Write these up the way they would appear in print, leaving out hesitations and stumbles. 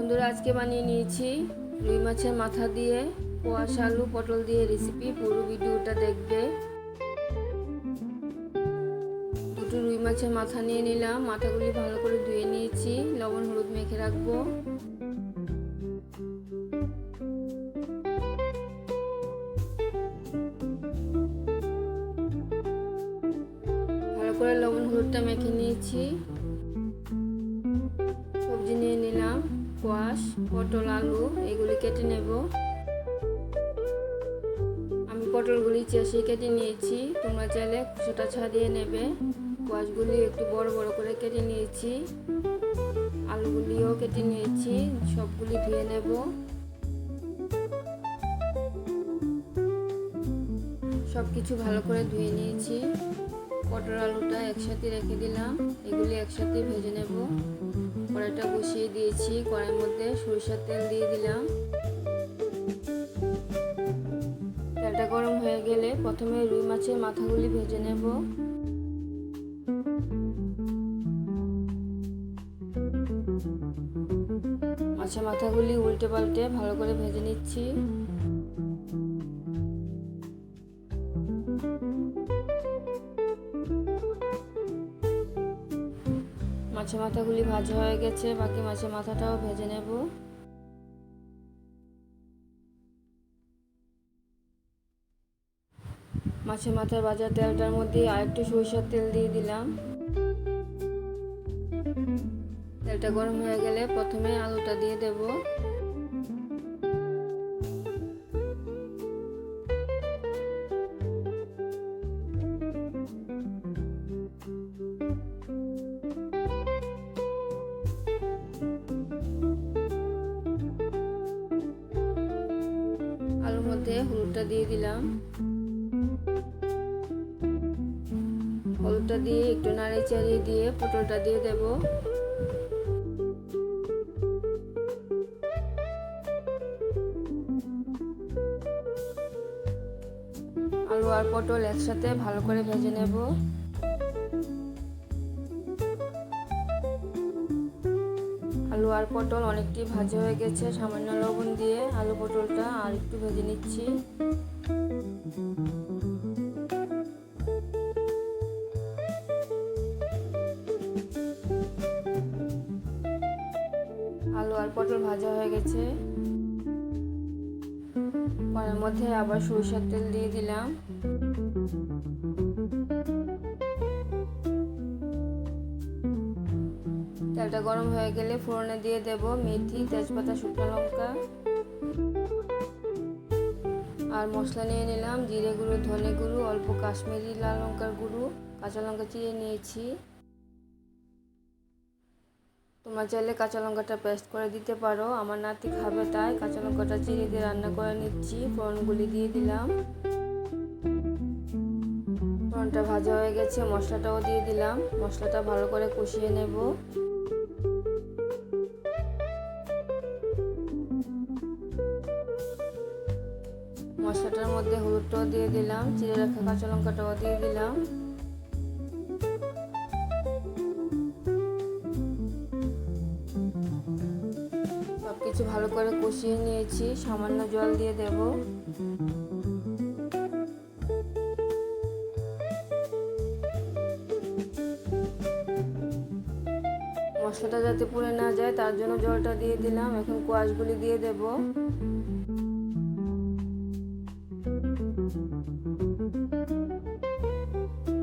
বন্ধুরা, আজকে বানিয়ে নিয়েছি রুই মাছের মাথা দিয়ে কোয়াশ আলু পটল দিয়ে রেসিপি। পুরো ভিডিওটা দেখবে। দুটো রুই মাছের মাথা নিয়ে নিলাম, মাথাগুলি ভালো করে ধুয়ে নিয়েছি, লবণ হলুদ মেখে রাখবো। ভালো করে লবণ হলুদটা মেখে নিয়েছি। সবজি নিয়ে নিলাম, কোয়াশ পটল আলু, এগুলি কেটে নেব। আমি পটলগুলি চেষে কেটে নিয়েছি, তোমরা চাইলে খোসাটা ছাড়িয়ে নেবে। কোয়াশগুলি একটু বড় বড় করে কেটে নিয়েছি, আলুগুলিও কেটে নিয়েছি, সবগুলি ধুয়ে নেব। সব কিছু ভালো করে ধুয়ে নিয়েছি। পটল আলুটা একসাথে রেখে দিলাম, এগুলি একসাথে ভেজে নেব। কড়াইটা বসিয়ে দিয়েছি, কড়াইয়ের মধ্যে সরিষার তেল দিয়ে দিলাম। তেলটা গরম হয়ে গেলে প্রথমে রুই মাছের মাথাগুলি ভেজে নেব। মাছের মাথাগুলি উল্টে পাল্টে ভালো করে ভেজে নিচ্ছি। মাছের মাথাগুলি ভাজা হয়ে গেছে, বাকি মাছের মাথাটাও ভেজে নেব। মাছের মাথার ভাজা তেলটার মধ্যে আরেকটু সরিষার তেল দিয়ে দিলাম। তেলটা গরম হয়ে গেলে প্রথমে আলুটা দিয়ে দেব। আলুর মধ্যে হলুদটা দিয়ে দিলাম। হলুদটা দিয়ে একটু নাড়ে চাড়িয়ে দিয়ে পটলটা দিয়ে দেব। আলু আর পটল একসাথে ভালো করে ভেজে নেব। আলু আর পটল অনেকটি ভাজা হয়ে গেছে, সামান্য লবণ দিয়ে আলু পটলটা আর একটু ভেজে নিচ্ছি। আলু আর পটল ভাজা হয়ে গেছে, কড়াইয়ের মধ্যে আবার সরিষার তেল দিয়ে দিলাম। তেলটা গরম হয়ে গেলে ফোড়নে দিয়ে দেব মেথি, তেজপাতা, শুকনো লঙ্কা আর মশলা নিয়ে নিলাম জিরে গুঁড়ো, ধনে গুঁড়ো, অল্প কাশ্মীরি লাল লঙ্কার গুঁড়ো, কাঁচা লঙ্কা চিড়ে নিয়েছি। তোমরা চাইলে কাঁচা লঙ্কাটা পেস্ট করে দিতে পারো, আমার নাতি খাবে তাই কাঁচা লঙ্কাটা চিড়ে দিয়ে রান্না করে নিচ্ছি। ফোড়নগুলি দিয়ে দিলাম। ফোড়নটা ভাজা হয়ে গেছে, মশলাটাও দিয়ে দিলাম। মশলাটা ভালো করে কষিয়ে নেব। মশলাটার মধ্যে হলুদটাও দিয়ে দিলাম, চিড়ে রাখা কাঁচা লঙ্কাটাও দিয়ে দিলাম। সবকিছু ভালো করে কষিয়ে নিয়েছি, সামান্য জল দিয়ে দেব। মশলাটা যাতে পুড়ে না যায় তার জন্য জলটা দিয়ে দিলাম। এখন কোয়াশগুলি দিয়ে দেব।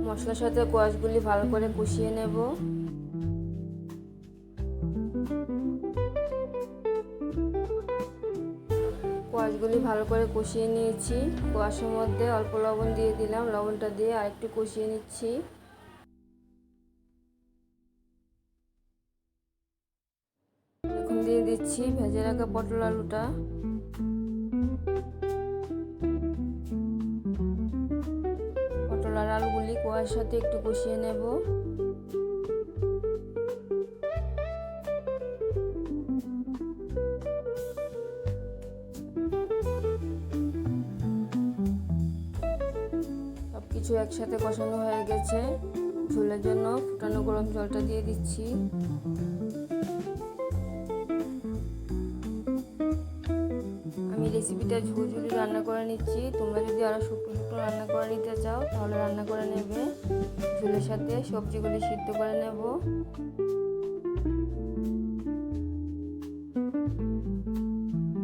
মশলার সাথে কোয়াশগুলি ভালো করে কষিয়ে নেব। কোয়াশগুলি ভালো করে কষিয়ে নিয়েছি। কোয়াশের মধ্যে অল্প লবণ দিয়ে দিলাম, লবণটা দিয়ে আরেকটু কষিয়ে নিচ্ছি। এখন দিয়ে দিচ্ছি ভেজে রাখা পটল আলুটা। পটল আর আলুগুলি কোয়ার সাথে একটু কষিয়ে নেব। সবকিছু একসাথে কষানো হয়ে গেছে। ঝোলের জন্য ফুটানো গরম জলটা দিয়ে দিচ্ছি। রেসিপিটা ঝুরঝুরি রান্না করে নিচ্ছি। তোমরা যদি আরও শুকনো শুকনো রান্না করে নিতে চাও তাহলে রান্না করে নেবে। ঝোলের সাথে সবজিগুলি সিদ্ধ করে নেব।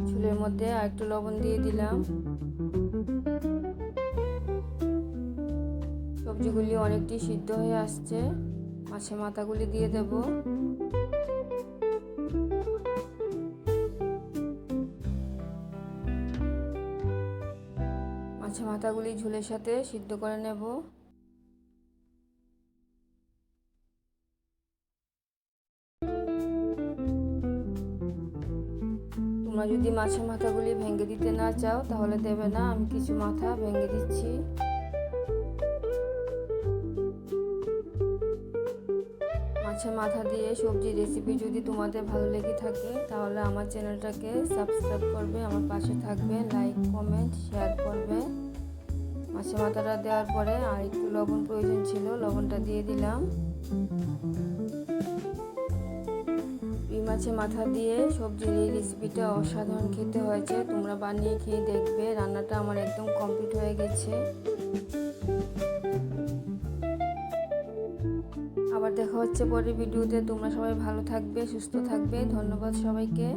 ঝোলের মধ্যে আর একটু লবণ দিয়ে দিলাম। সবজিগুলি অনেকটি সিদ্ধ হয়ে আসছে। মাছের মাথাগুলি দিয়ে দেব। মাছের মাথাগুলি ঝোলের সাথে সিদ্ধ করে নেব। তোমরা যদি মাছের মাথাগুলি ভেঙে দিতে না চাও তাহলে দেবে না, আমি কিছু মাথা ভেঙে দিচ্ছি। মাছের মাথা দিয়ে সবজির রেসিপি যদি তোমাদের ভালো লেগে থাকে তাহলে আমার চ্যানেলটাকে সাবস্ক্রাইব করবে, আমার পাশে থাকবে, লাইক কমেন্ট শেয়ার করবে। মাছের মাথাটা দেওয়ার পরে আর একটু লবণ প্রয়োজন ছিল, লবণটা দিয়ে দিলাম। রুই মাছের মাথা দিয়ে সবজির এই রেসিপিটা অসাধারণ খেতে হয়েছে। তোমরা বানিয়ে খেয়ে দেখবে। রান্নাটা আমার একদম কমপ্লিট হয়ে গেছে। আবার দেখা হচ্ছে পরের ভিডিওতে। তোমরা সবাই ভালো থাকবে, সুস্থ থাকবে। ধন্যবাদ সবাইকে।